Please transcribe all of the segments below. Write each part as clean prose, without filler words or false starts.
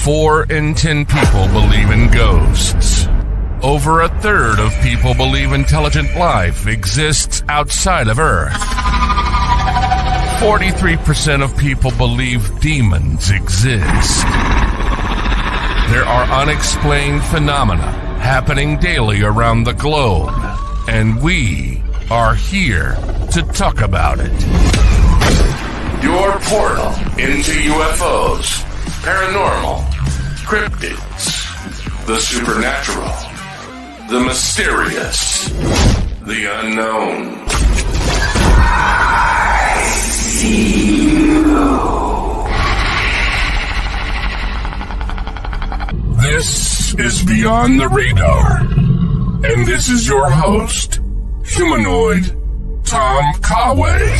4 in 10 people believe in ghosts. Over a third of people believe intelligent life exists outside of Earth. 43% of people believe demons exist. There are unexplained phenomena happening daily around the globe, and we are here to talk about it. Your portal into UFOs, paranormal, cryptids, the supernatural, the mysterious, the unknown. I see you. This is Beyond the Radar, and this is your host, Humanoid Tom Conway.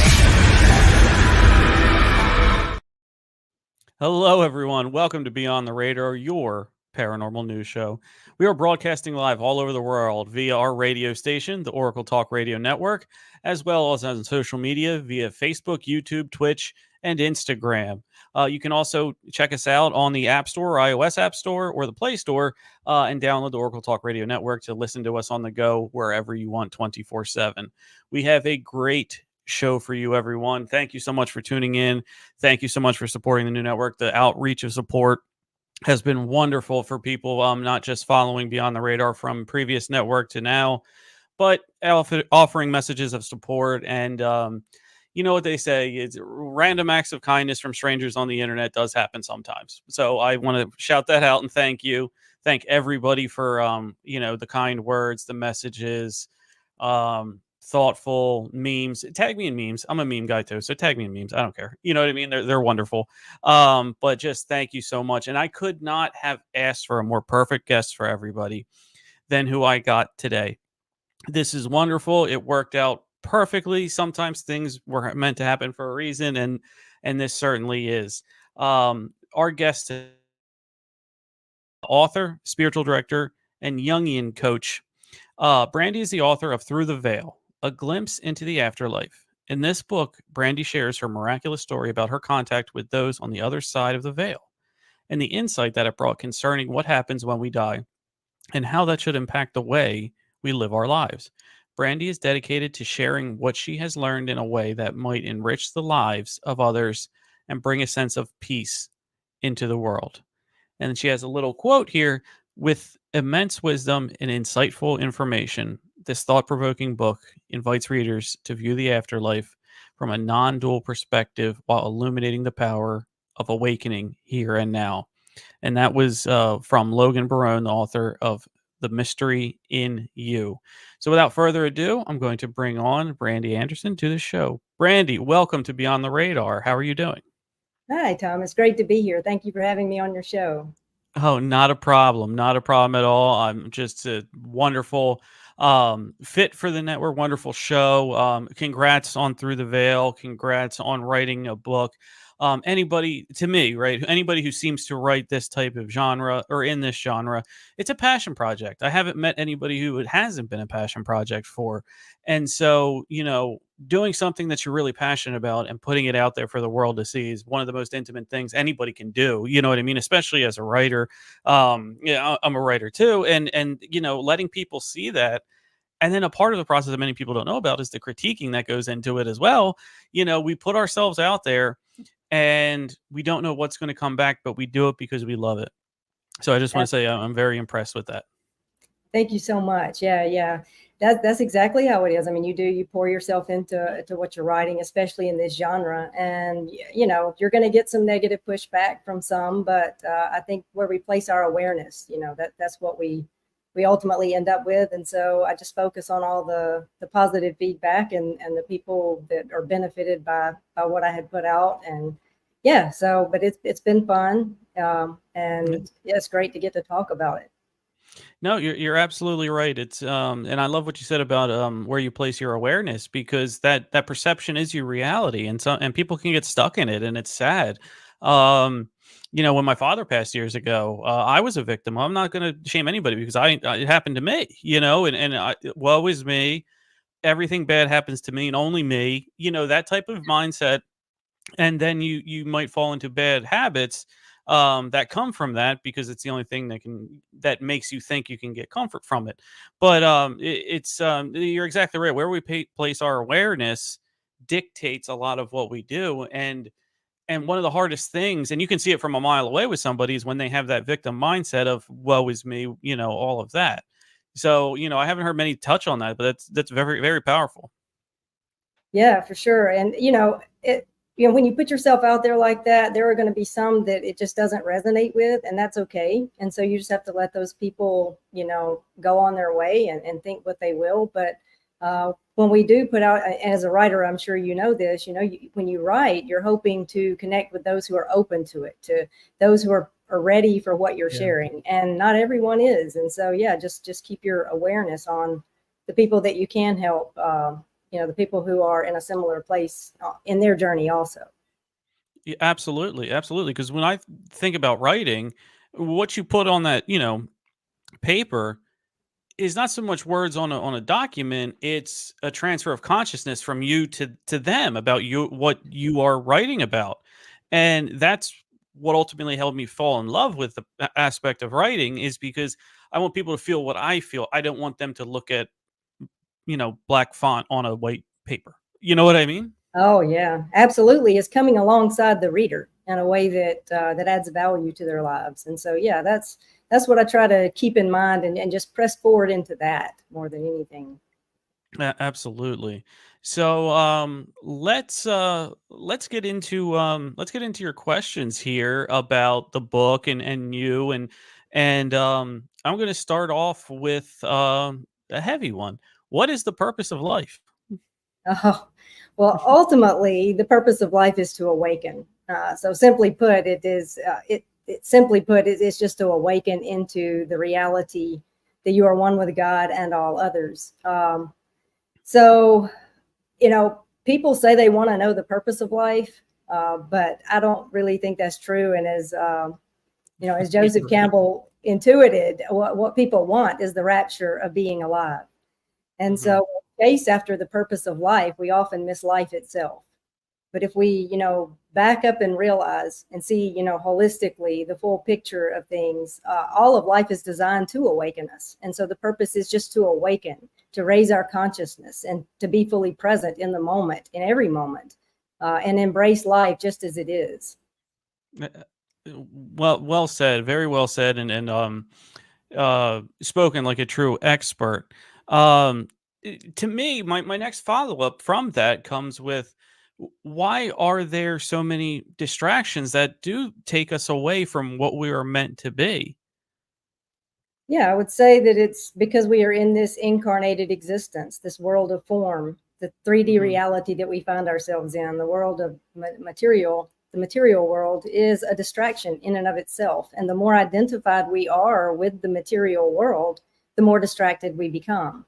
Hello, everyone. Welcome to Beyond the Radar, your paranormal news show. We are broadcasting live all over the world via our radio station, the Oracle Talk Radio Network, as well as on social media via Facebook, YouTube, Twitch, and Instagram. You can also check us out on the App Store, iOS App Store, or the Play Store, and download the Oracle Talk Radio Network to listen to us on the go wherever you want 24/7. We have a great show for you, everyone. Thank you so much for tuning in. Thank you so much for supporting the new network. The outreach of support has been wonderful for people, not just following Beyond the Radar from previous network to now, but offering messages of support. And you know what they say, it's random acts of kindness from strangers on the internet does happen sometimes. So I want to shout that out and thank you. Thank everybody for the kind words, the messages, thoughtful memes. Tag me in memes. I'm a meme guy too, so tag me in memes. I don't care. You know what I mean? They're wonderful. But just thank you so much. And I could not have asked for a more perfect guest for everybody than who I got today. This is wonderful. It worked out perfectly. Sometimes things were meant to happen for a reason, and this certainly is. Our guest, author, spiritual director, and Jungian coach. Brandy is the author of Through the Veil, A Glimpse into the Afterlife. In this book, Brandy shares her miraculous story about her contact with those on the other side of the veil and the insight that it brought concerning what happens when we die and how that should impact the way we live our lives. Brandy is dedicated to sharing what she has learned in a way that might enrich the lives of others and bring a sense of peace into the world. And she has a little quote here: with immense wisdom and insightful information, this thought-provoking book invites readers to view the afterlife from a non-dual perspective while illuminating the power of awakening here and now. And that was from Logan Barone, the author of The Mystery in You. So without further ado, I'm going to bring on Brandy Anderson to the show. Brandy, welcome to Beyond the Radar. How are you doing? Hi, Tom. It's great to be here. Thank you for having me on your show. Oh, not a problem. Not a problem at all. I'm just a wonderful fit for the network. Wonderful show. Congrats on Through the Veil. Congrats on writing a book. Anybody, to me, right? Anybody who seems to write this type of genre or in this genre, it's a passion project. I haven't met anybody who it hasn't been a passion project for. And so, doing something that you're really passionate about and putting it out there for the world to see is one of the most intimate things anybody can do. You know what I mean? Especially as a writer. I'm a writer too. And letting people see that. And then a part of the process that many people don't know about is the critiquing that goes into it as well. We put ourselves out there and we don't know what's going to come back, but we do it because we love it. So I just want to say I'm very impressed with that. Thank you so much. Yeah. That's exactly how it is. I mean, you pour yourself into what you're writing, especially in this genre. And, you're going to get some negative pushback from some, but I think where we place our awareness, that's what we ultimately end up with. And so I just focus on all the positive feedback and the people that are benefited by what I had put out. And but it's been fun. And it's great to get to talk about it. No, you're absolutely right. It's and I love what you said about where you place your awareness, because that perception is your reality, and people can get stuck in it, and it's sad. When my father passed years ago, I was a victim. I'm not going to shame anybody because it happened to me. Woe is me. Everything bad happens to me and only me. That type of mindset and then you might fall into bad habits that come from that, because it's the only thing that makes you think you can get comfort from it. But you're exactly right. Where we place our awareness dictates a lot of what we do. And one of the hardest things, and you can see it from a mile away with somebody, is when they have that victim mindset of woe is me, all of that. So, I haven't heard many touch on that, but that's very, very powerful. Yeah, for sure. And when you put yourself out there like that, there are going to be some that it just doesn't resonate with, and that's okay. And so you just have to let those people, go on their way and think what they will. But when we do put out, as a writer, I'm sure you know this, when you write, you're hoping to connect with those who are open to it, to those who are ready for what you're sharing. And not everyone is. And so, yeah, just keep your awareness on the people that you can help, the people who are in a similar place in their journey also. Yeah, absolutely, absolutely. Because when I think about writing, what you put on that, paper is not so much words on a document. It's a transfer of consciousness from you to them about you, what you are writing about, and that's what ultimately helped me fall in love with the aspect of writing, is because I want people to feel what I feel. I don't want them to look at black font on a white paper. You know what I mean? Oh yeah, absolutely. It's coming alongside the reader in a way that that adds value to their lives. And so, yeah, that's what I try to keep in mind, and just press forward into that more than anything. Absolutely. So let's get into your questions here about the book and you, and I'm going to start off with a heavy one. What is the purpose of life? Oh, well, ultimately, the purpose of life is to awaken. So simply put, it's just to awaken into the reality that you are one with God and all others. So, people say they want to know the purpose of life, but I don't really think that's true. And as Joseph Campbell intuited, what people want is the rapture of being alive. And so, chase after the purpose of life, we often miss life itself. But if we, back up and realize and see, holistically the full picture of things, all of life is designed to awaken us. And so the purpose is just to awaken, to raise our consciousness, and to be fully present in the moment, in every moment, and embrace life just as it is. Well said, very well said, and spoken like a true expert. Um, to me, my next follow up from that comes with, why are there so many distractions that do take us away from what we are meant to be? Yeah, I would say that it's because we are in this incarnated existence, this world of form, the 3D Mhm. reality that we find ourselves in, the world of material. The material world is a distraction in and of itself. And the more identified we are with the material world, the more distracted we become.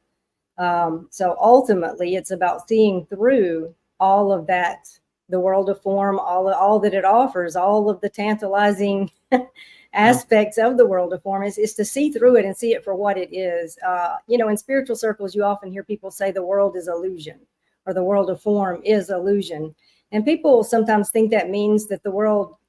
So ultimately, it's about seeing through all of that, the world of form, all that it offers, all of the tantalizing Yeah. aspects of the world of form, is to see through it and see it for what it is. In spiritual circles, you often hear people say the world is illusion, or the world of form is illusion. And people sometimes think that means that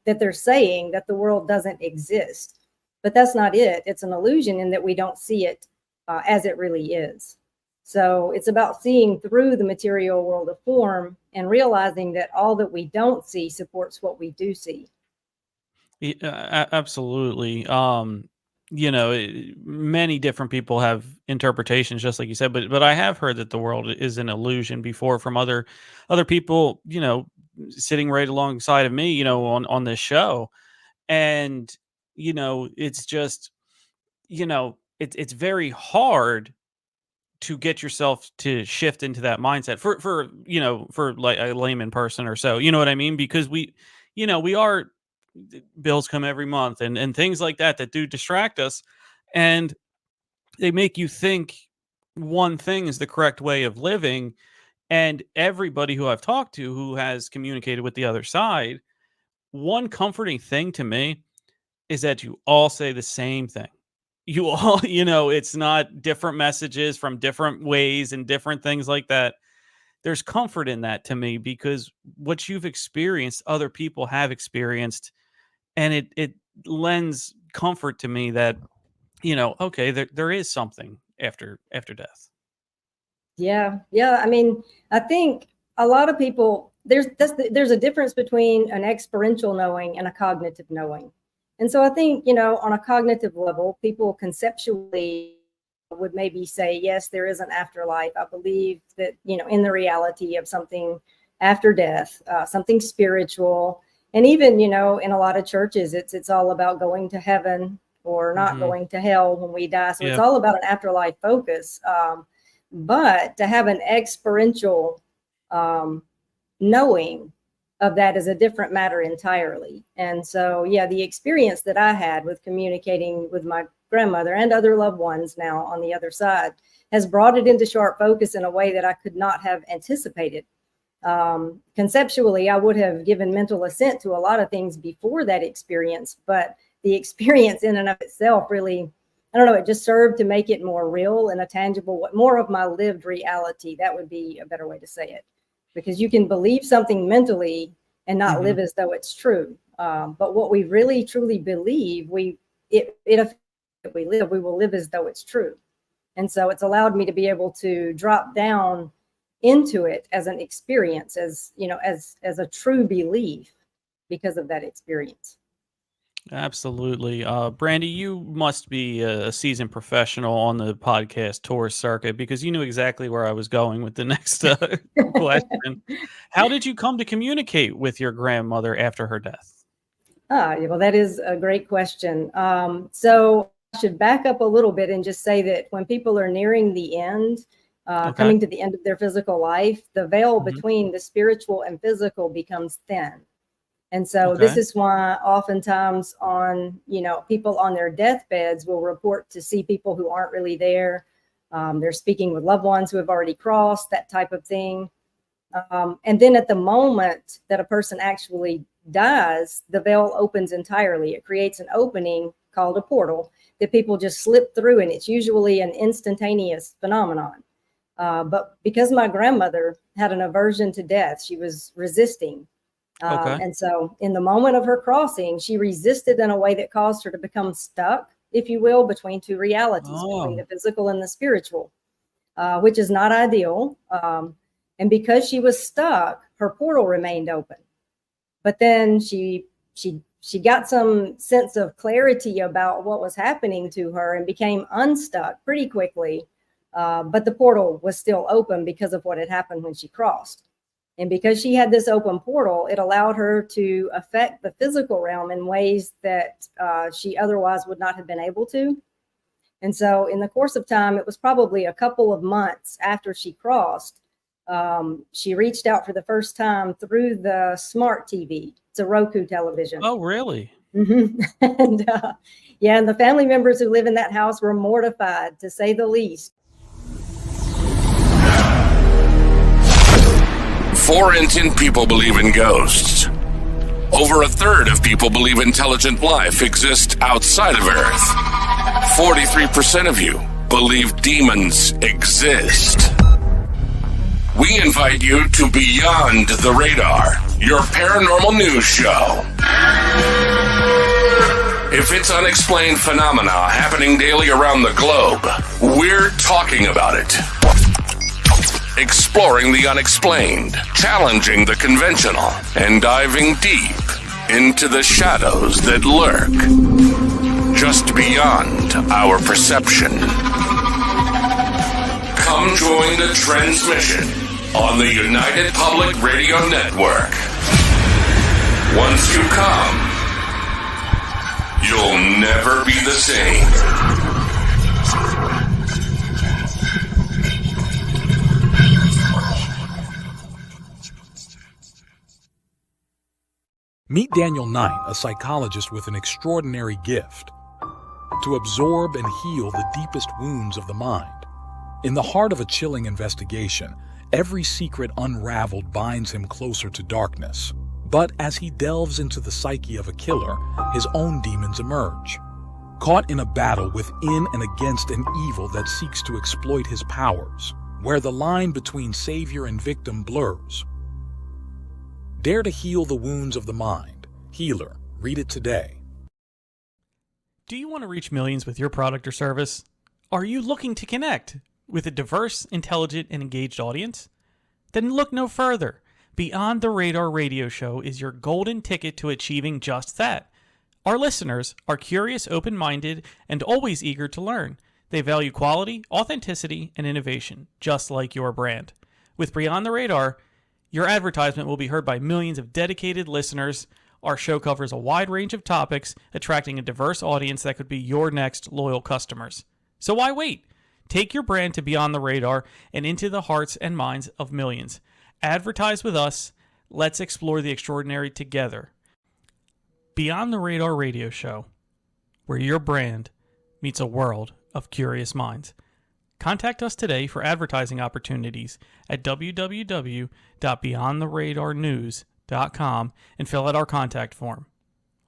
they're saying that the world doesn't exist. But that's not it. It's an illusion in that we don't see it as it really is. So it's about seeing through the material world of form and realizing that all that we don't see supports what we do see. Absolutely. Many different people have interpretations, just like you said, but I have heard that the world is an illusion before from other people, sitting right alongside of me, on this show. And it's just, it's very hard to get yourself to shift into that mindset for like a layman person or so, you know what I mean? Because we are, bills come every month, and things like that do distract us, and they make you think one thing is the correct way of living. And everybody who I've talked to who has communicated with the other side, one comforting thing to me is that you all say the same thing. You all, it's not different messages from different ways and different things like that. there's comfort in that to me, because what you've experienced, other people have experienced, and it lends comfort to me that, okay, there is something after death. Yeah. Yeah. I mean, I think a lot of people, there's a difference between an experiential knowing and a cognitive knowing. And so I think, on a cognitive level, people conceptually would maybe say, yes, there is an afterlife. I believe that, in the reality of something after death, something spiritual. And even, in a lot of churches, it's all about going to heaven or not going to hell when we die. So it's all about an afterlife focus. But to have an experiential knowing of that is a different matter entirely. And so, the experience that I had with communicating with my grandmother and other loved ones now on the other side has brought it into sharp focus in a way that I could not have anticipated. Conceptually, I would have given mental assent to a lot of things before that experience, but the experience in and of itself really, I don't know, it just served to make it more real and a tangible, more of my lived reality. That would be a better way to say it, because you can believe something mentally and not live as though it's true. But what we really truly believe, we will live as though it's true. And so it's allowed me to be able to drop down into it as an experience, as a true belief because of that experience. Absolutely. Brandy, you must be a seasoned professional on the podcast tour circuit, because you knew exactly where I was going with the next question. How did you come to communicate with your grandmother after her death? Well, that is a great question. So I should back up a little bit and just say that when people are nearing the end, coming to the end of their physical life, the veil between the spiritual and physical becomes thin. And so this is why oftentimes people on their deathbeds will report to see people who aren't really there. They're speaking with loved ones who have already crossed, that type of thing. And then at the moment that a person actually dies, the veil opens entirely. It creates an opening called a portal that people just slip through, and it's usually an instantaneous phenomenon. But because my grandmother had an aversion to death, she was resisting. And so in the moment of her crossing, she resisted in a way that caused her to become stuck, if you will, between two realities, between the physical and the spiritual, which is not ideal. And because she was stuck, her portal remained open. But then she got some sense of clarity about what was happening to her and became unstuck pretty quickly. But the portal was still open because of what had happened when she crossed. And because she had this open portal, it allowed her to affect the physical realm in ways that she otherwise would not have been able to. And so in the course of time, it was probably a couple of months after she crossed, she reached out for the first time through the smart TV. It's a Roku television. Oh, really? And and the family members who live in that house were mortified, to say the least. 4 in 10 people believe in ghosts. Over a third of people believe intelligent life exists outside of Earth. 43% of you believe demons exist. We invite you to Beyond the Radar, your paranormal news show. If it's unexplained phenomena happening daily around the globe, we're talking about it. Exploring the unexplained, challenging the conventional, and diving deep into the shadows that lurk just beyond our perception. Come join the transmission on the United Public Radio Network. Once you come, you'll never be the same. Meet Daniel Knight, a psychologist with an extraordinary gift to absorb and heal the deepest wounds of the mind. In the heart of a chilling investigation, every secret unraveled binds him closer to darkness. But as he delves into the psyche of a killer, his own demons emerge. Caught in a battle within and against an evil that seeks to exploit his powers, where the line between savior and victim blurs. Dare to heal the wounds of the mind. Healer. Read it today. Do you want to reach millions with your product or service? Are you looking to connect with a diverse, intelligent, and engaged audience? Then look no further. Beyond the Radar radio show is your golden ticket to achieving just that. Our listeners are curious, open-minded, and always eager to learn. They value quality, authenticity, and innovation, just like your brand. With Beyond the Radar, your advertisement will be heard by millions of dedicated listeners. Our show covers a wide range of topics, attracting a diverse audience that could be your next loyal customers. So why wait? Take your brand to Beyond the Radar and into the hearts and minds of millions. Advertise with us. Let's explore the extraordinary together. Beyond the Radar radio show, where your brand meets a world of curious minds. Contact us today for advertising opportunities at www.beyondtheradarnews.com and fill out our contact form.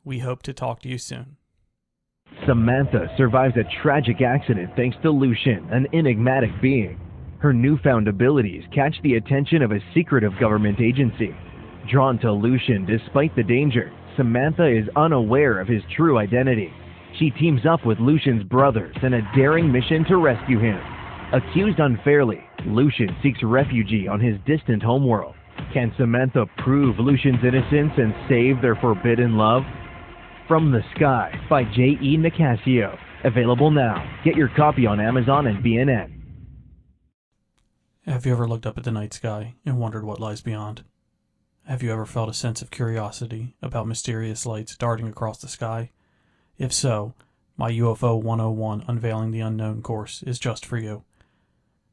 We hope to talk to you soon. Samantha survives a tragic accident thanks to Lucian, an enigmatic being. Her newfound abilities catch the attention of a secretive government agency. Drawn to Lucian despite the danger, Samantha is unaware of his true identity. She teams up with Lucian's brothers in a daring mission to rescue him. Accused unfairly, Lucian seeks refuge on his distant homeworld. Can Samantha prove Lucian's innocence and save their forbidden love? From the Sky by J.E. Nicasio. Available now. Get your copy on Amazon and BNN. Have you ever looked up at the night sky and wondered what lies beyond? Have you ever felt a sense of curiosity about mysterious lights darting across the sky? If so, my UFO 101 Unveiling the Unknown course is just for you.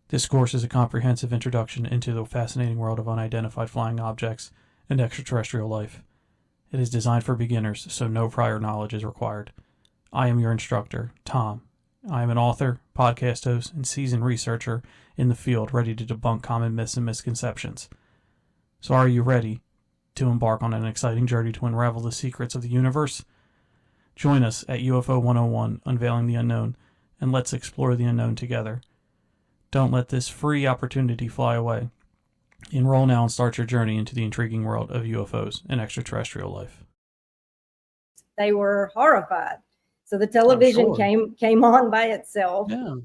This course is a comprehensive introduction into the fascinating world of unidentified flying objects and extraterrestrial life. It is designed for beginners, so no prior knowledge is required. I am your instructor, Tom. I am an author, podcast host, and seasoned researcher in the field ready to debunk common myths and misconceptions. So are you ready to embark on an exciting journey to unravel the secrets of the universe? Join us at UFO 101 Unveiling the Unknown, and let's explore the unknown together. Don't let this free opportunity fly away. Enroll now and start your journey into the intriguing world of UFOs and extraterrestrial life. They were horrified. So the television sure. came on by itself, Yeah.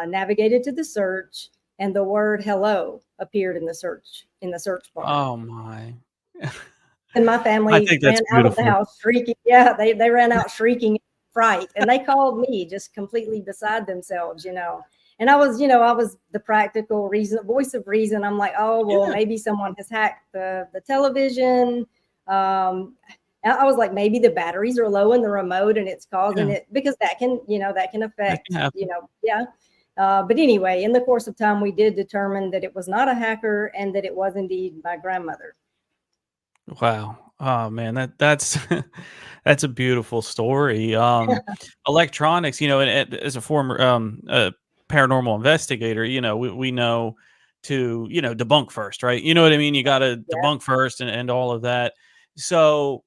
Navigated to the search, and the word hello appeared in the search bar. Oh my. And my family I think that's ran out of the beautiful. house shrieking. Yeah, they ran out shrieking in fright. And they called me just completely beside themselves, And I was the practical voice of reason. I'm like, oh, well, Yeah. maybe someone has hacked the television. I was like, maybe the batteries are low in the remote and it's causing it, because that can affect, happen. yeah. But anyway, in the course of time, we did determine that it was not a hacker and that it was indeed my grandmother. Wow. Oh man, that's that's a beautiful story. Electronics, and as a former paranormal investigator, we know to, debunk first, right? You know what I mean? You got to debunk first and all of that. So,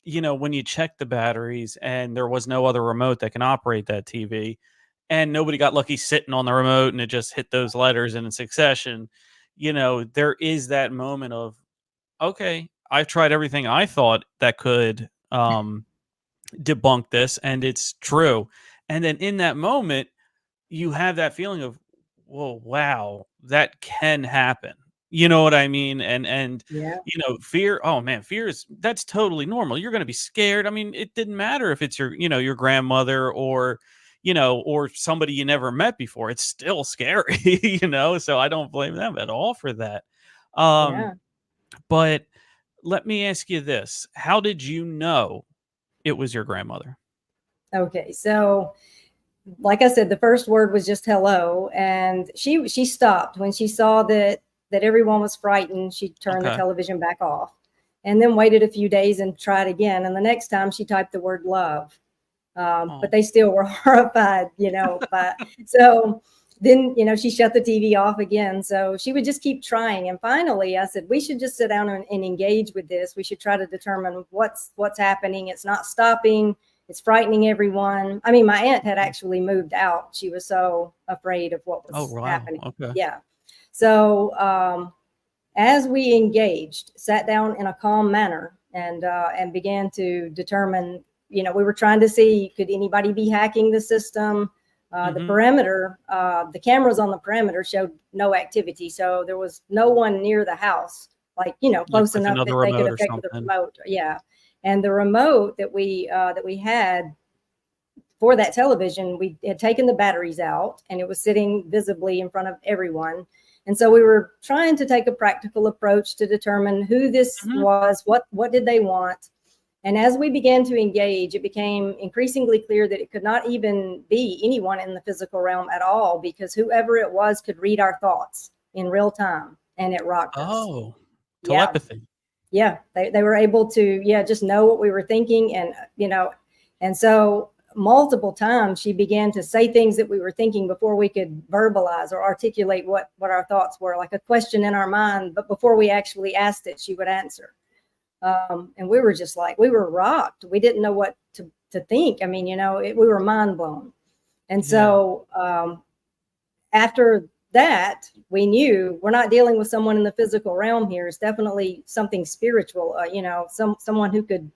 when you check the batteries and there was no other remote that can operate that TV, and nobody got lucky sitting on the remote and it just hit those letters in succession, there is that moment of, okay, I've tried everything I thought that could debunk this, and it's true. And then in that moment, you have that feeling of, whoa, wow, that can happen. You know what I mean? And fear, oh man, that's totally normal. You're going to be scared. I mean, it didn't matter if it's your grandmother or somebody you never met before. It's still scary, so I don't blame them at all for that. But let me ask you this. How did you know it was your grandmother? Okay. So like I said, the first word was just hello. And she stopped when she saw that everyone was frightened. She turned the television back off and then waited a few days and tried again. And the next time she typed the word love. But they still were horrified, so then, she shut the TV off again. So she would just keep trying. And finally I said, we should just sit down and engage with this. We should try to determine what's happening. It's not stopping. It's frightening everyone. I mean, my aunt had actually moved out. She was so afraid of what was happening. Okay. Yeah. So as we engaged, sat down in a calm manner and began to determine, we were trying to see, could anybody be hacking the system? The perimeter, the cameras on the perimeter showed no activity. So there was no one near the house, close enough that they could affect the remote. Yeah. And the remote that we had for that television, we had taken the batteries out and it was sitting visibly in front of everyone. And so we were trying to take a practical approach to determine who this was, what did they want. And as we began to engage, it became increasingly clear that it could not even be anyone in the physical realm at all, because whoever it was could read our thoughts in real time, and it rocked us. Oh, telepathy. Yeah, they were able to, just know what we were thinking. And, and so multiple times she began to say things that we were thinking before we could verbalize or articulate what our thoughts were, like a question in our mind, but before we actually asked it, she would answer. And we were just we were rocked. We didn't know what to think. I mean, we were mind blown. And so after that, we knew we're not dealing with someone in the physical realm here. It's definitely something spiritual, someone who could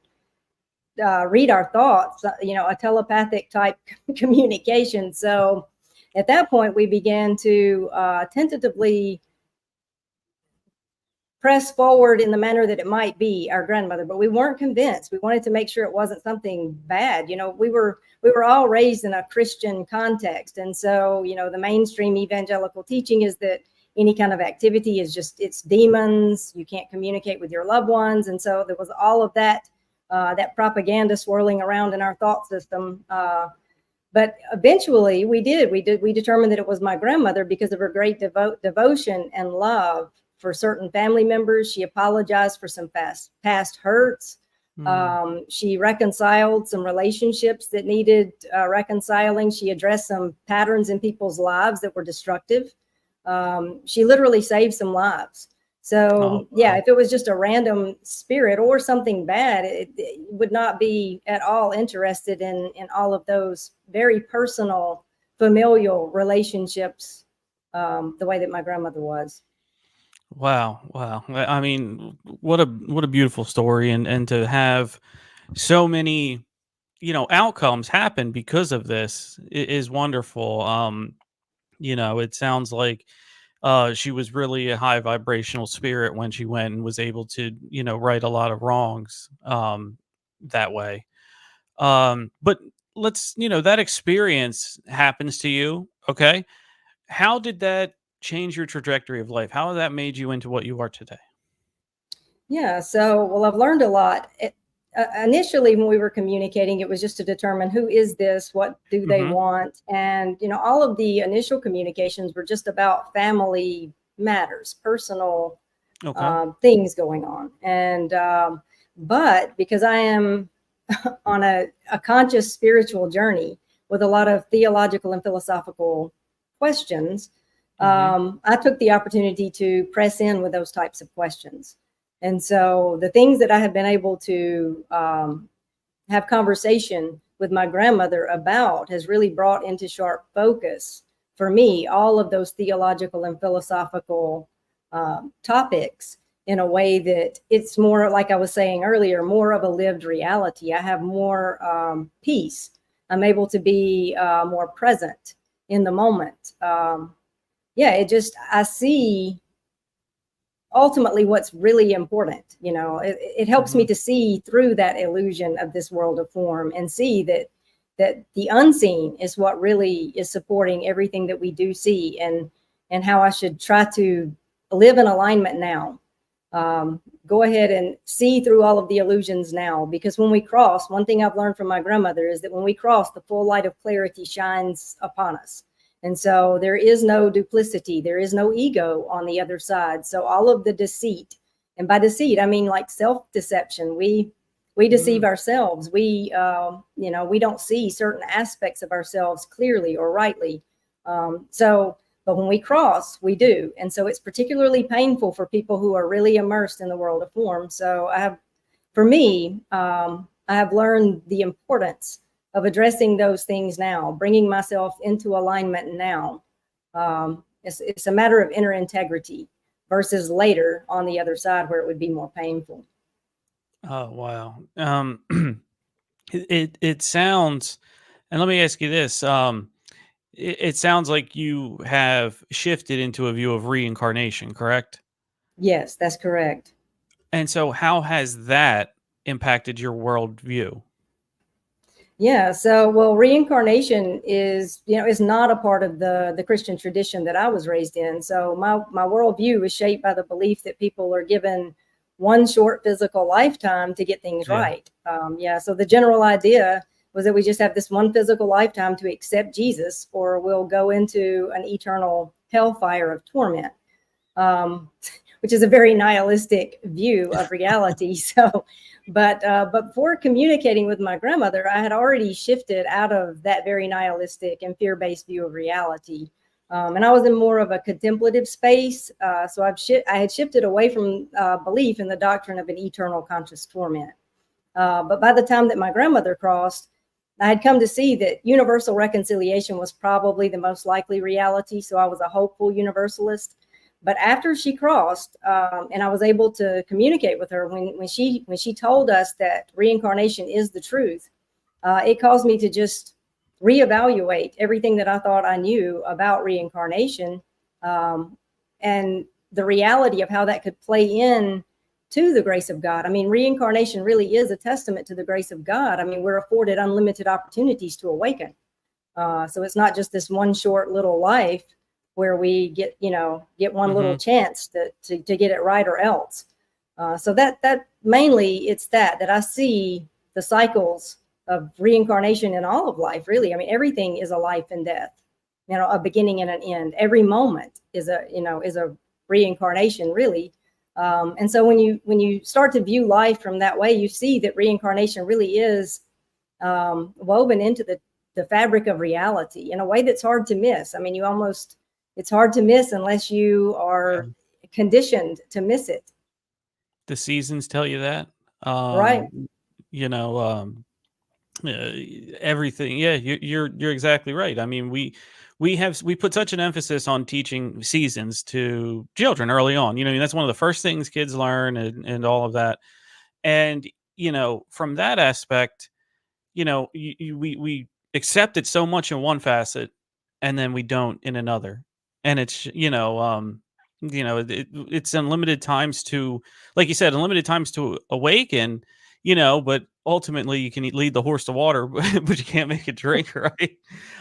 read our thoughts, a telepathic type communication. So at that point, we began to tentatively press forward in the manner that it might be our grandmother, but we weren't convinced. We wanted to make sure it wasn't something bad. We were all raised in a Christian context. And so, the mainstream evangelical teaching is that any kind of activity is it's demons. You can't communicate with your loved ones. And so there was all of that, that propaganda swirling around in our thought system. But eventually we determined that it was my grandmother because of her great devotion and love for certain family members. She apologized for some past hurts. She reconciled some relationships that needed reconciling. She addressed some patterns in people's lives that were destructive. She literally saved some lives. So if it was just a random spirit or something bad, it would not be at all interested in all of those very personal, familial relationships, the way that my grandmother was. Wow. I mean, what a beautiful story, and to have so many, outcomes happen because of this is wonderful. It sounds like she was really a high vibrational spirit when she went and was able to, right a lot of wrongs that way. But let's, that experience happens to you. Okay. How did that change your trajectory of life? How that made you into what you are today? Yeah. So, well, I've learned a lot. Initially, when we were communicating, it was just to determine who is this, what do they want? And, all of the initial communications were just about family matters, personal things going on. And, but because I am on a conscious spiritual journey with a lot of theological and philosophical questions, I took the opportunity to press in with those types of questions. And so the things that I have been able to have conversation with my grandmother about has really brought into sharp focus for me all of those theological and philosophical topics in a way that it's more, like I was saying earlier, more of a lived reality. I have more peace. I'm able to be more present in the moment. I see ultimately what's really important. It helps me to see through that illusion of this world of form and see that the unseen is what really is supporting everything that we do see, and how I should try to live in alignment now. Go ahead and see through all of the illusions now, because when we cross, one thing I've learned from my grandmother is that when we cross, the full light of clarity shines upon us. And so there is no duplicity. There is no ego on the other side. So all of the deceit, and by deceit, I mean like self-deception. We deceive ourselves. We don't see certain aspects of ourselves clearly or rightly. But when we cross, we do. And so it's particularly painful for people who are really immersed in the world of form. So I have learned the importance of addressing those things now, bringing myself into alignment now. It's a matter of inner integrity versus later on the other side where it would be more painful. Oh, wow. It sounds, and let me ask you this. It sounds like you have shifted into a view of reincarnation, correct? Yes, that's correct. And so how has that impacted your worldview? Yeah, so well, reincarnation is not a part of the Christian tradition that I was raised in. So my worldview is shaped by the belief that people are given one short physical lifetime to get things Yeah. right. Yeah, so the general idea was that we just have this one physical lifetime to accept Jesus, or we'll go into an eternal hellfire of torment. Which is a very nihilistic view of reality. So, but before communicating with my grandmother, I had already shifted out of that very nihilistic and fear-based view of reality. And I was in more of a contemplative space. So I had shifted away from belief in the doctrine of an eternal conscious torment. But by the time that my grandmother crossed, I had come to see that universal reconciliation was probably the most likely reality. So I was a hopeful universalist. But after she crossed, and I was able to communicate with her when she told us that reincarnation is the truth, it caused me to just reevaluate everything that I thought I knew about reincarnation, and the reality of how that could play in to the grace of God. I mean, reincarnation really is a testament to the grace of God. I mean, we're afforded unlimited opportunities to awaken. So it's not just this one short little life where we get one little chance to get it right or else. So that mainly it's that I see the cycles of reincarnation in all of life, really. I mean, everything is a life and death, a beginning and an end. Every moment is a reincarnation, really. And so when you start to view life from that way, you see that reincarnation really is woven into the fabric of reality in a way that's hard to miss. I mean, it's hard to miss unless you are conditioned to miss it. The seasons tell you that. Right. Everything. Yeah, you're exactly right. I mean, we put such an emphasis on teaching seasons to children early on. That's one of the first things kids learn, and all of that. And from that aspect, we accept it so much in one facet, and then we don't in another. And it's it's unlimited times to, like you said, unlimited times to awaken. But ultimately you can lead the horse to water, but you can't make it drink, right?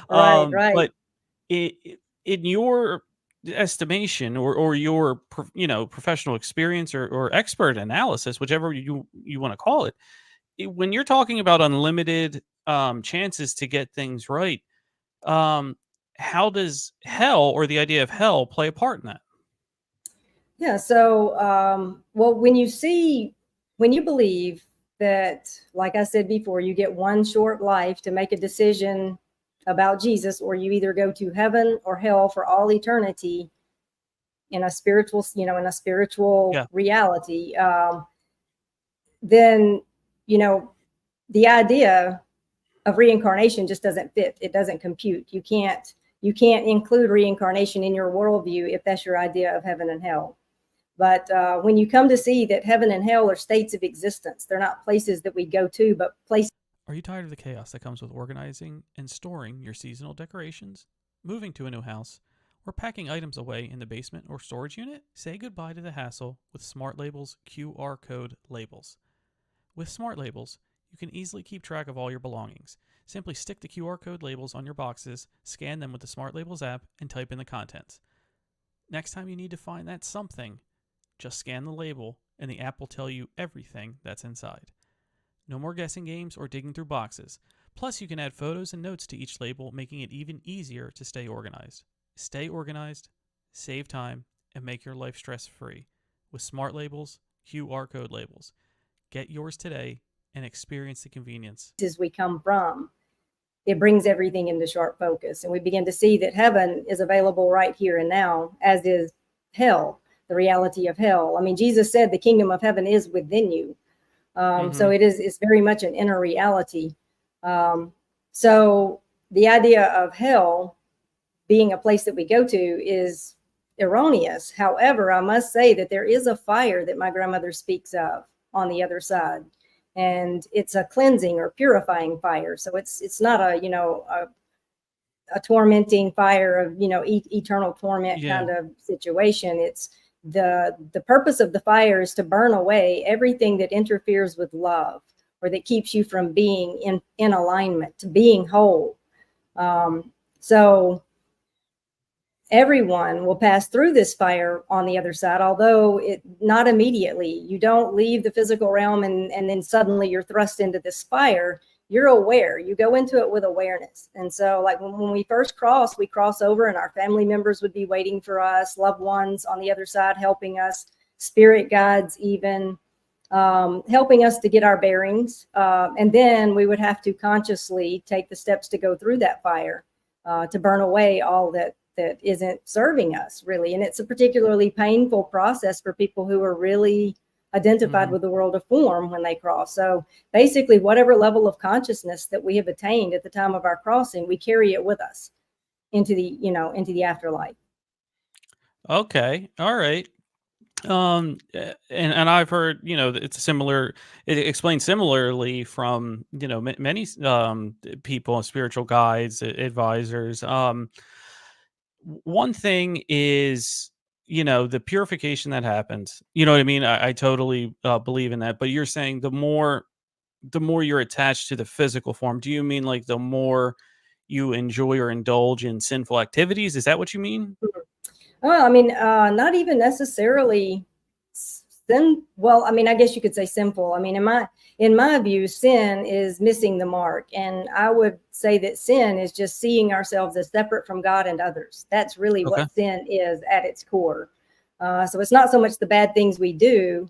Right. But in your estimation, or your professional experience, or expert analysis, whichever you want to call it, when you're talking about unlimited chances to get things right, how does hell, or the idea of hell, play a part in that? Yeah. So, well, when you believe that, like I said before, you get one short life to make a decision about Jesus, or you either go to heaven or hell for all eternity in a spiritual, Yeah. reality, then, the idea of reincarnation just doesn't fit. It doesn't compute. You can't include reincarnation in your worldview if that's your idea of heaven and hell. But when you come to see that heaven and hell are states of existence, they're not places that we go to, but places. Are you tired of the chaos that comes with organizing and storing your seasonal decorations, moving to a new house, or packing items away in the basement or storage unit? Say goodbye to the hassle with Smart Labels QR code labels. With Smart Labels, you can easily keep track of all your belongings. Simply stick the QR code labels on your boxes, scan them with the Smart Labels app, and type in the contents. Next time you need to find that something, just scan the label, and the app will tell you everything that's inside. No more guessing games or digging through boxes. Plus, you can add photos and notes to each label, making it even easier to stay organized. Stay organized, save time, and make your life stress-free with Smart Labels QR code labels. Get yours today and experience the convenience. As we come from, it brings everything into sharp focus, and we begin to see that heaven is available right here and now, as is hell, the reality of hell. I mean, Jesus said the kingdom of heaven is within you. So it's very much an inner reality. So the idea of hell being a place that we go to is erroneous. However, I must say that there is a fire that my grandmother speaks of on the other side, and it's a cleansing or purifying fire. So it's not a tormenting fire of eternal torment kind of situation. It's the purpose of the fire is to burn away everything that interferes with love or that keeps you from being in alignment, to being whole. So everyone will pass through this fire on the other side, although not immediately. You don't leave the physical realm and then suddenly you're thrust into this fire. You're aware. You go into it with awareness. And so like when we first cross, we cross over and our family members would be waiting for us, loved ones on the other side helping us, spirit guides even, helping us to get our bearings. And then we would have to consciously take the steps to go through that fire, to burn away all that isn't serving us, really. And it's a particularly painful process for people who are really identified with the world of form when they cross. So basically, whatever level of consciousness that we have attained at the time of our crossing, we carry it with us into the afterlife. Okay. All right. And I've heard, it's similar. It explains similarly from, many people, spiritual guides, advisors. One thing is, the purification that happens. You know what I mean? I totally believe in that. But you're saying the more you're attached to the physical form. Do you mean like the more you enjoy or indulge in sinful activities? Is that what you mean? Well, I mean, not even necessarily sin. Well, I mean, I guess you could say sinful. I mean, in my view, sin is missing the mark. And I would say that sin is just seeing ourselves as separate from God and others. That's really what sin is at its core. So it's not so much the bad things we do.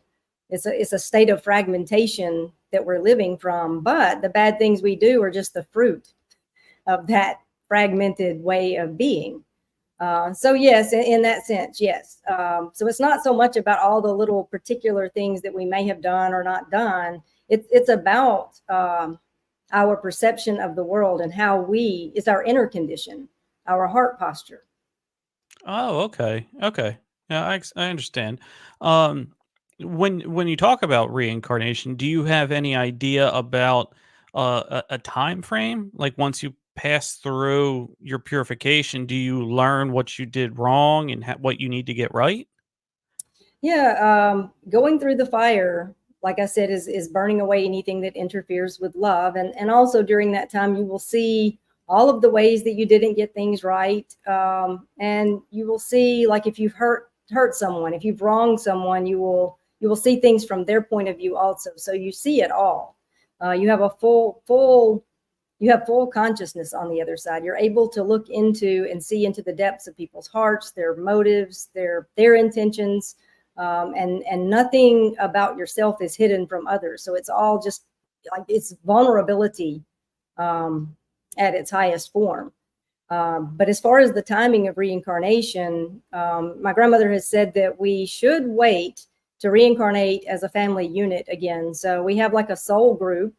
It's a state of fragmentation that we're living from. But the bad things we do are just the fruit of that fragmented way of being. So yes, in that sense, yes. So it's not so much about all the little particular things that we may have done or not done. It's about our perception of the world and how it's our inner condition, our heart posture. Oh, okay. Okay. Yeah, I understand. When you talk about reincarnation, do you have any idea about a time frame? Like once you pass through your purification, do you learn what you did wrong and what you need to get right? Yeah, going through the fire, like I said, is burning away anything that interferes with love. And also during that time, you will see all of the ways that you didn't get things right. And you will see, like, if you've hurt someone, if you've wronged someone, you will see things from their point of view also. So you see it all. You have a full consciousness on the other side. You're able to look into and see into the depths of people's hearts, their motives, their intentions, and nothing about yourself is hidden from others. So it's all just like it's vulnerability at its highest form. But as far as the timing of reincarnation, my grandmother has said that we should wait to reincarnate as a family unit again. So we have like a soul group,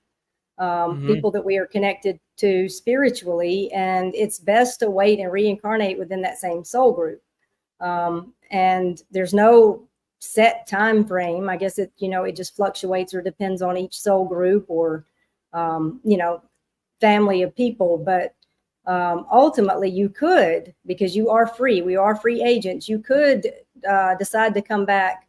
people that we are connected to spiritually, and it's best to wait and reincarnate within that same soul group. And there's no set time frame. I guess it just fluctuates or depends on each soul group or family of people. But ultimately you could, because you are free, we are free agents, you could decide to come back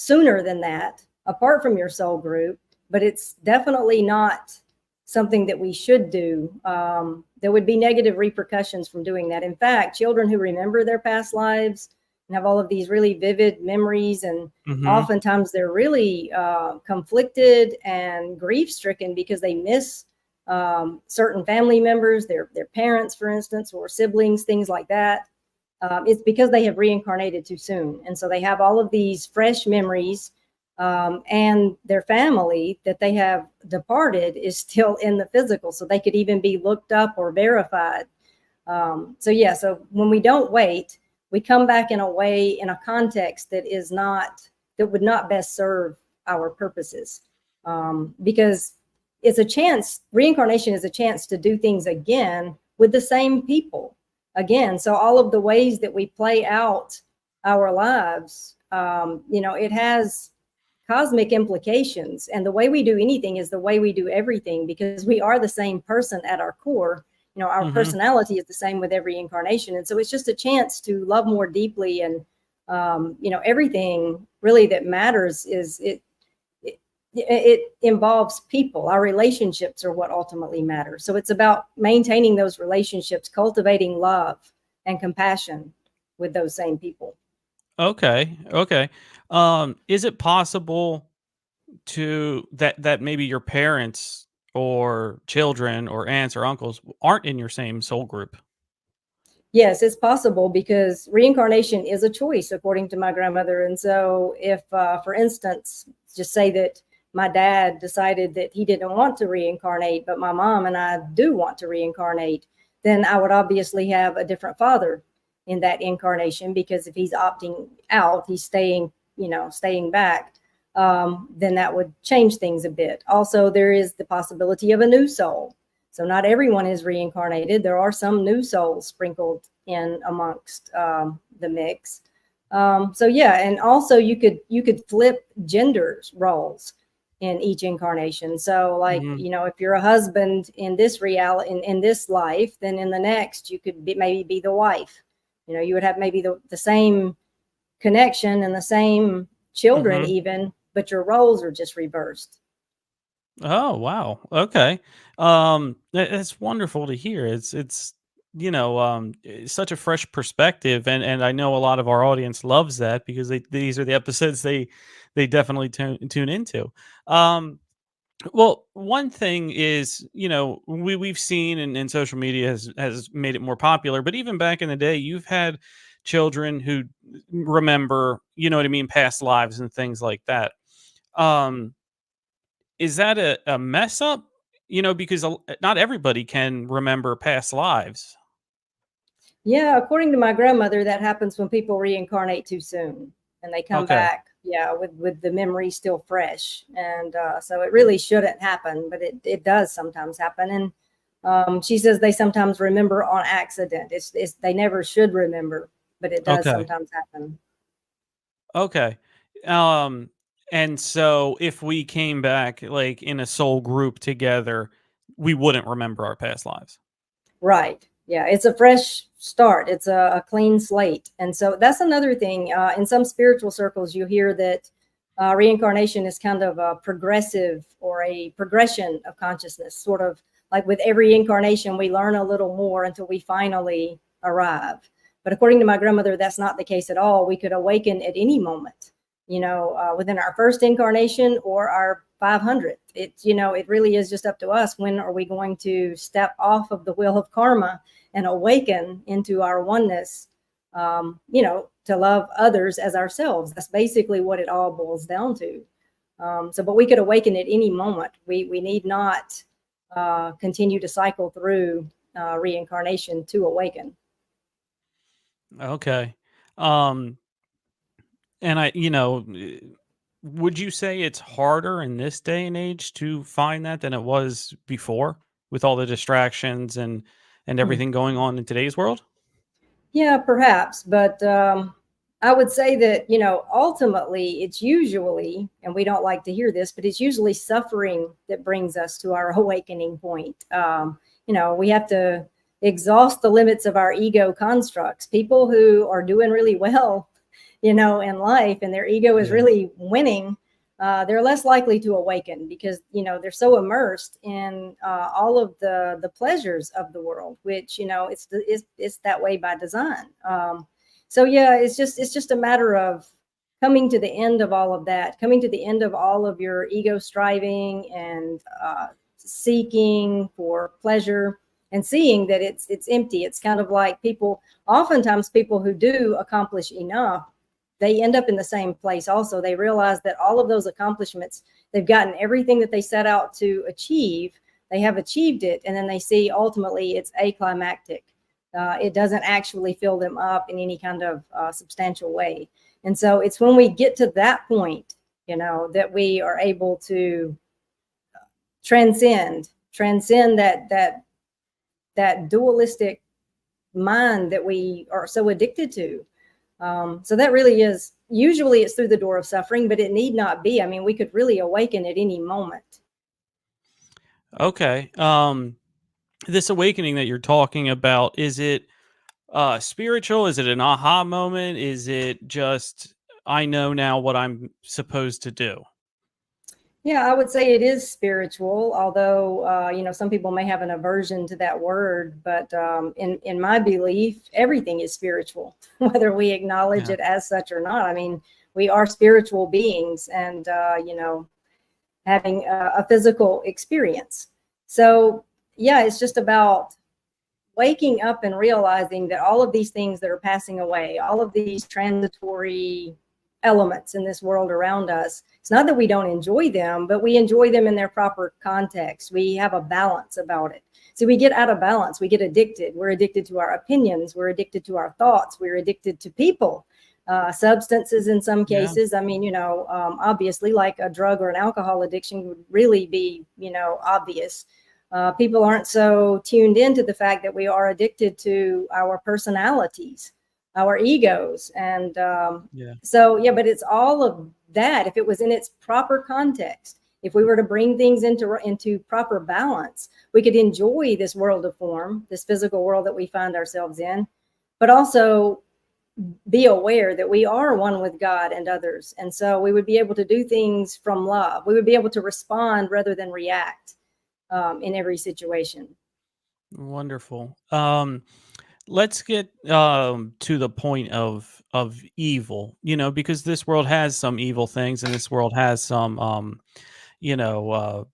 sooner than that, apart from your soul group. But it's definitely not something that we should do. There would be negative repercussions from doing that. In fact, children who remember their past lives and have all of these really vivid memories, and oftentimes they're really conflicted and grief-stricken because they miss certain family members, their parents, for instance, or siblings, things like that. It's because they have reincarnated too soon. And so they have all of these fresh memories, and their family that they have departed is still in the physical. So they could even be looked up or verified. So when we don't wait, we come back in a way, in a context that would not best serve our purposes. Because it's a chance, reincarnation is a chance to do things again with the same people again. So all of the ways that we play out our lives, it has cosmic implications. And the way we do anything is the way we do everything, because we are the same person at our core. Our Mm-hmm. personality is the same with every incarnation. And so it's just a chance to love more deeply. And, everything really that matters is it involves people. Our relationships are what ultimately matter. So it's about maintaining those relationships, cultivating love and compassion with those same people. Okay. Okay. Is it possible to that maybe your parents or children or aunts or uncles aren't in your same soul group? Yes, it's possible, because reincarnation is a choice, according to my grandmother. And so if, for instance, just say that my dad decided that he didn't want to reincarnate, but my mom and I do want to reincarnate, then I would obviously have a different father in that incarnation, because if he's opting out, he's staying back, then that would change things a bit. Also, there is the possibility of a new soul. So not everyone is reincarnated. There are some new souls sprinkled in amongst the mix. So yeah, and also you could flip genders roles in each incarnation. So like, Mhm. if you're a husband in this reality, in this life, then in the next you could maybe be the wife. You would have maybe the same connection and the same children Mhm. even, but your roles are just reversed. Oh, wow. Okay. It's wonderful to hear. It's it's such a fresh perspective, and I know a lot of our audience loves that because these are the episodes they definitely tune into. Um, well, one thing is, we've seen, and social media has made it more popular, but even back in the day, you've had children who remember, what I mean, past lives and things like that. Um, is that a mess up? Because not everybody can remember past lives. Yeah, according to my grandmother, that happens when people reincarnate too soon and they come Okay. back, yeah, with the memory still fresh. And so it really shouldn't happen, but it does sometimes happen. And she says they sometimes remember on accident. It's they never should remember, but it does Okay. sometimes happen. Okay. Um, and so if we came back like in a soul group together, we wouldn't remember our past lives. Right. Yeah, it's a fresh start. It's a clean slate. And so that's another thing. In some spiritual circles, you hear that reincarnation is kind of a progressive or a progression of consciousness, sort of like with every incarnation, we learn a little more until we finally arrive. But according to my grandmother, that's not the case at all. We could awaken at any moment, within our first incarnation or our 500th. It really is just up to us. When are we going to step off of the wheel of karma and awaken into our oneness, to love others as ourselves? That's basically what it all boils down to. But we could awaken at any moment. We need not continue to cycle through reincarnation to awaken. Okay. Um, and would you say it's harder in this day and age to find that than it was before with all the distractions and Hmm. everything going on in today's world? Yeah, perhaps, but I would say that, ultimately it's usually, and we don't like to hear this, but it's usually suffering that brings us to our awakening point. We have to exhaust the limits of our ego constructs. People who are doing really well, in life, and their ego is Yeah. really winning, they're less likely to awaken, because they're so immersed in all of the pleasures of the world, which it's that way by design. So yeah, it's just a matter of coming to the end of all of that, coming to the end of all of your ego striving and seeking for pleasure, and seeing that it's empty. It's kind of like oftentimes people who do accomplish enough, they end up in the same place. Also, they realize that all of those accomplishments, they've gotten everything that they set out to achieve, they have achieved it, and then they see ultimately it's aclimactic. It doesn't actually fill them up in any kind of substantial way. And so it's when we get to that point, that we are able to transcend that dualistic mind that we are so addicted to. So that really is, usually it's through the door of suffering, but it need not be. I mean, we could really awaken at any moment. Okay. This awakening that you're talking about, is it spiritual? Is it an aha moment? Is it just, I know now what I'm supposed to do? Yeah, I would say it is spiritual, although, some people may have an aversion to that word, but in my belief, everything is spiritual, whether we acknowledge Yeah. it as such or not. I mean, we are spiritual beings and, having a physical experience. So, yeah, it's just about waking up and realizing that all of these things that are passing away, all of these transitory elements in this world around us, it's not that we don't enjoy them, but we enjoy them in their proper context. We have a balance about it. So we get out of balance, we get addicted. We're addicted to our opinions, we're addicted to our thoughts, we're addicted to people, substances in some Yeah. cases. I mean, obviously, like a drug or an alcohol addiction would really be, obvious. People aren't so tuned into the fact that we are addicted to our personalities, our egos. And Yeah. but it's all of that. If it was in its proper context, if we were to bring things into proper balance, we could enjoy this world of form, this physical world that we find ourselves in, but also be aware that we are one with God and others. And so we would be able to do things from love. We would be able to respond rather than react in every situation. Wonderful. Let's get to the point of evil, because this world has some evil things, and this world has some you know, uh,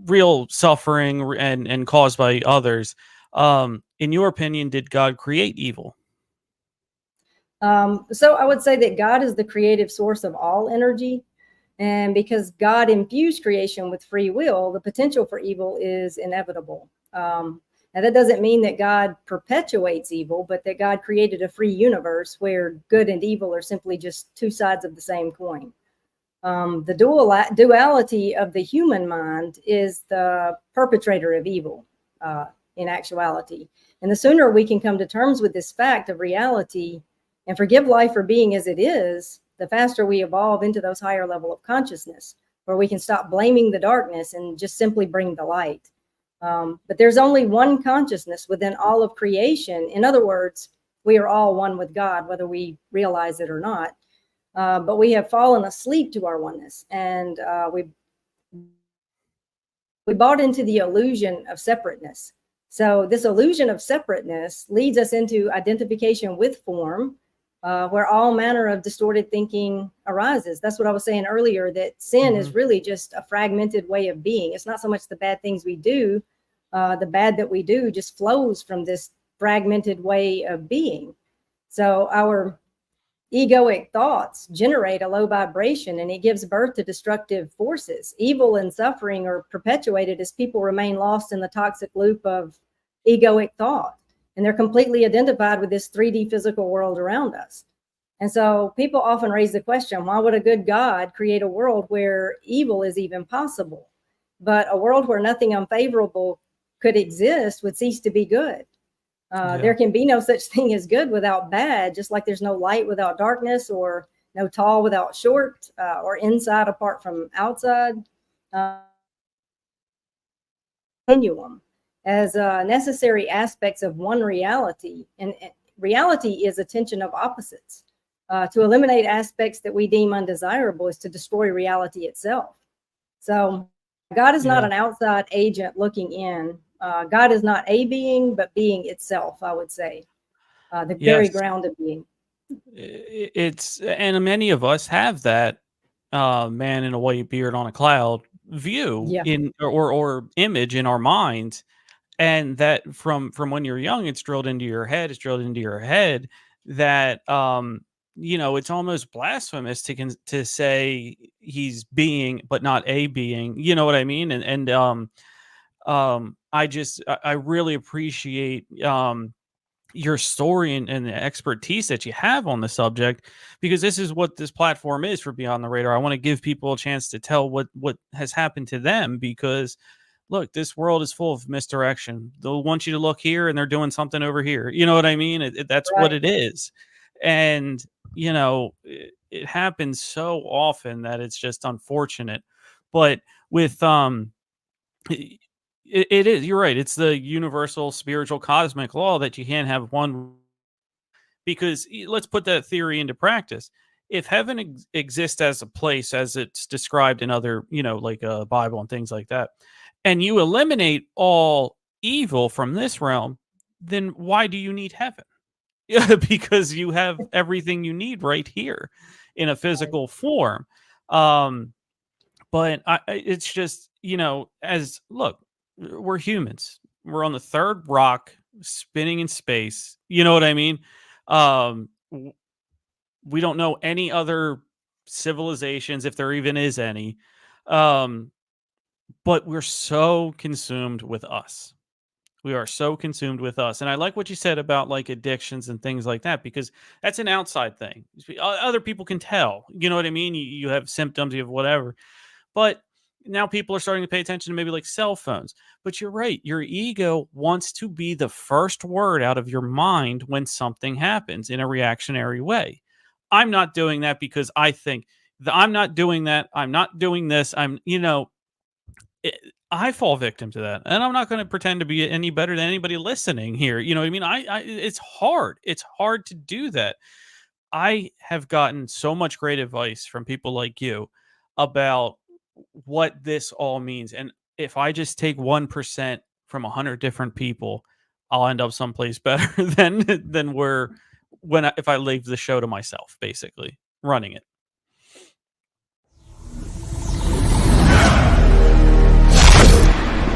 real suffering and caused by others. In your opinion, did God create evil? So I would say that God is the creative source of all energy. And because God infused creation with free will, the potential for evil is inevitable. Now, that doesn't mean that God perpetuates evil, but that God created a free universe where good and evil are simply just two sides of the same coin. The duality of the human mind is the perpetrator of evil in actuality. And the sooner we can come to terms with this fact of reality and forgive life for being as it is, the faster we evolve into those higher level of consciousness, where we can stop blaming the darkness and just simply bring the light. But there's only one consciousness within all of creation. In other words, we are all one with God, whether we realize it or not. But we have fallen asleep to our oneness, and we bought into the illusion of separateness. So this illusion of separateness leads us into identification with form, where all manner of distorted thinking arises. That's what I was saying earlier, that sin is really just a fragmented way of being. It's not so much the bad things we do. The bad that we do just flows from this fragmented way of being. So our egoic thoughts generate a low vibration, and it gives birth to destructive forces. Evil and suffering are perpetuated as people remain lost in the toxic loop of egoic thought. And they're completely identified with this 3D physical world around us. And so people often raise the question, why would a good God create a world where evil is even possible? But a world where nothing unfavorable could exist would cease to be good. There can be no such thing as good without bad, just like there's no light without darkness, or no tall without short, or inside apart from outside. Continuum as necessary aspects of one reality. And reality is a tension of opposites. To eliminate aspects that we deem undesirable is to destroy reality itself. So God is not an outside agent looking in. God is not a being, but being itself, I would say. The very ground of being. And many of us have that man in a white beard on a cloud view in or image in our minds. And that from when you're young, it's drilled into your head. It's drilled into your head that it's almost blasphemous to say he's being, but not a being. You know what I mean? And I really appreciate your story and the expertise that you have on the subject, because this is what this platform is for Beyond the Radar. I want to give people a chance to tell what has happened to them, because look, this world is full of misdirection. They'll want you to look here and they're doing something over here. You know what I mean? That's right. What it is. And, you know, it happens so often that it's just unfortunate. But with, it is, you're right. It's the universal spiritual cosmic law that you can't have one, because let's put that theory into practice. If heaven exists as a place, as it's described in other, like Bible and things like that, and you eliminate all evil from this realm, then why do you need heaven? Yeah, because you have everything you need right here in a physical form. But it's just, as look, we're humans. We're on the third rock spinning in space. You know what I mean? We don't know any other civilizations, if there even is any. But we're so consumed with us. We are so consumed with us. And I like what you said about like addictions and things like that, because that's an outside thing. Other people can tell. You know what I mean? You have symptoms, you have whatever. But now people are starting to pay attention to maybe like cell phones. But you're right. Your ego wants to be the first word out of your mind when something happens in a reactionary way. I'm not doing that because I think I'm not doing that. I'm not doing this. I fall victim to that, and I'm not going to pretend to be any better than anybody listening here. You know what I mean? It's hard. It's hard to do that. I have gotten so much great advice from people like you about what this all means. And if I just take 1% from 100 different people, I'll end up someplace better than if I leave the show to myself, basically running it.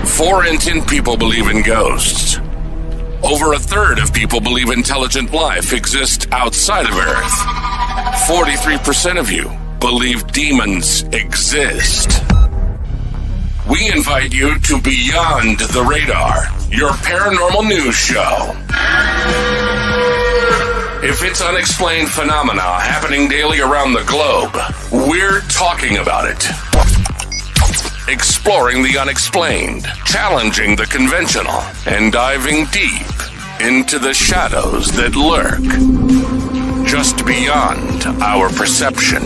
4 in 10 people believe in ghosts. Over a third of people believe intelligent life exists outside of Earth. 43% of you believe demons exist. We invite you to Beyond the Radar, your paranormal news show. If it's unexplained phenomena happening daily around the globe, we're talking about it. Exploring the unexplained, challenging the conventional, and diving deep into the shadows that lurk just beyond our perception.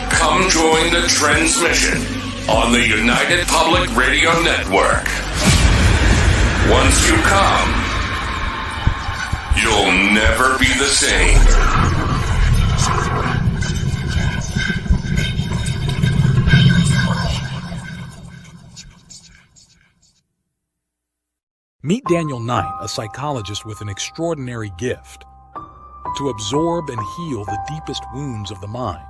Come join the transmission on the United Public Radio Network. Once you come, you'll never be the same. Meet Daniel Knight, a psychologist with an extraordinary gift to absorb and heal the deepest wounds of the mind.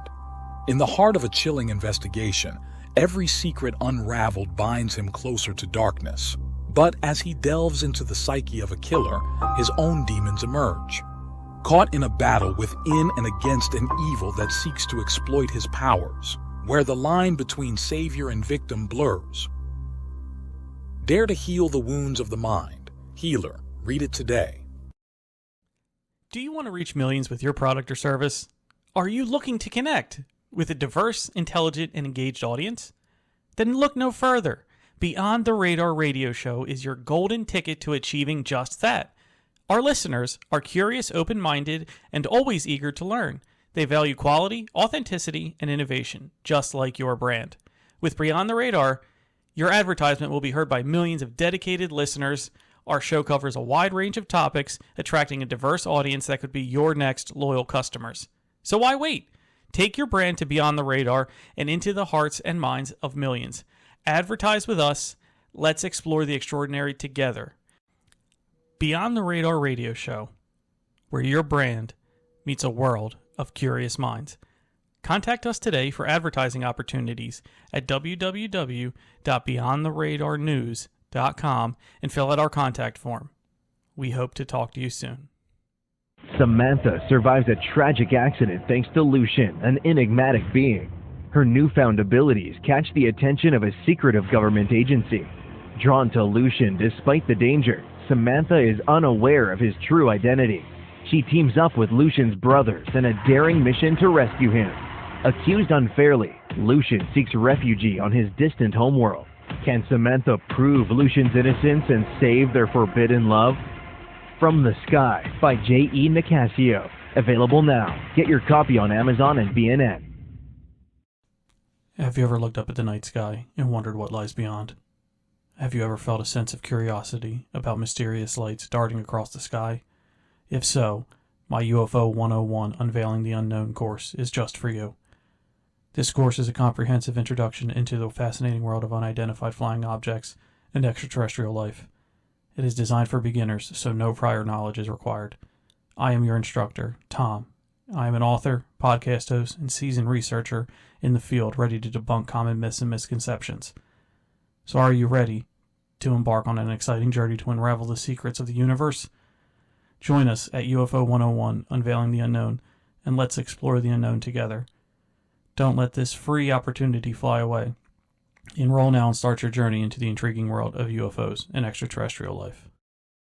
In the heart of a chilling investigation, every secret unraveled binds him closer to darkness. But as he delves into the psyche of a killer, his own demons emerge. Caught in a battle within and against an evil that seeks to exploit his powers, where the line between savior and victim blurs. Dare to heal the wounds of the mind. Healer. Read it today. Do you want to reach millions with your product or service? Are you looking to connect with a diverse, intelligent, and engaged audience? Then look no further. Beyond the Radar radio show is your golden ticket to achieving just that. Our listeners are curious, open-minded, and always eager to learn. They value quality, authenticity, and innovation, just like your brand. With Beyond the Radar, your advertisement will be heard by millions of dedicated listeners. Our show covers a wide range of topics, attracting a diverse audience that could be your next loyal customers. So why wait? Take your brand to Beyond the Radar and into the hearts and minds of millions. Advertise with us. Let's explore the extraordinary together. Beyond the Radar radio show, where your brand meets a world of curious minds. Contact us today for advertising opportunities at www.beyondtheradarnews.com and fill out our contact form. We hope to talk to you soon. Samantha survives a tragic accident thanks to Lucian, an enigmatic being. Her newfound abilities catch the attention of a secretive government agency. Drawn to Lucian despite the danger, Samantha is unaware of his true identity. She teams up with Lucian's brothers in a daring mission to rescue him. Accused unfairly, Lucian seeks refuge on his distant homeworld. Can Samantha prove Lucian's innocence and save their forbidden love? From the Sky by J.E. Nicasio. Available now. Get your copy on Amazon and BNN. Have you ever looked up at the night sky and wondered what lies beyond? Have you ever felt a sense of curiosity about mysterious lights darting across the sky? If so, my UFO 101 Unveiling the Unknown course is just for you. This course is a comprehensive introduction into the fascinating world of unidentified flying objects and extraterrestrial life. It is designed for beginners, so no prior knowledge is required. I am your instructor, Tom. I am an author, podcast host, and seasoned researcher in the field ready to debunk common myths and misconceptions. So are you ready to embark on an exciting journey to unravel the secrets of the universe? Join us at UFO 101 Unveiling the Unknown, and let's explore the unknown together. Don't let this free opportunity fly away. Enroll now and start your journey into the intriguing world of UFOs and extraterrestrial life.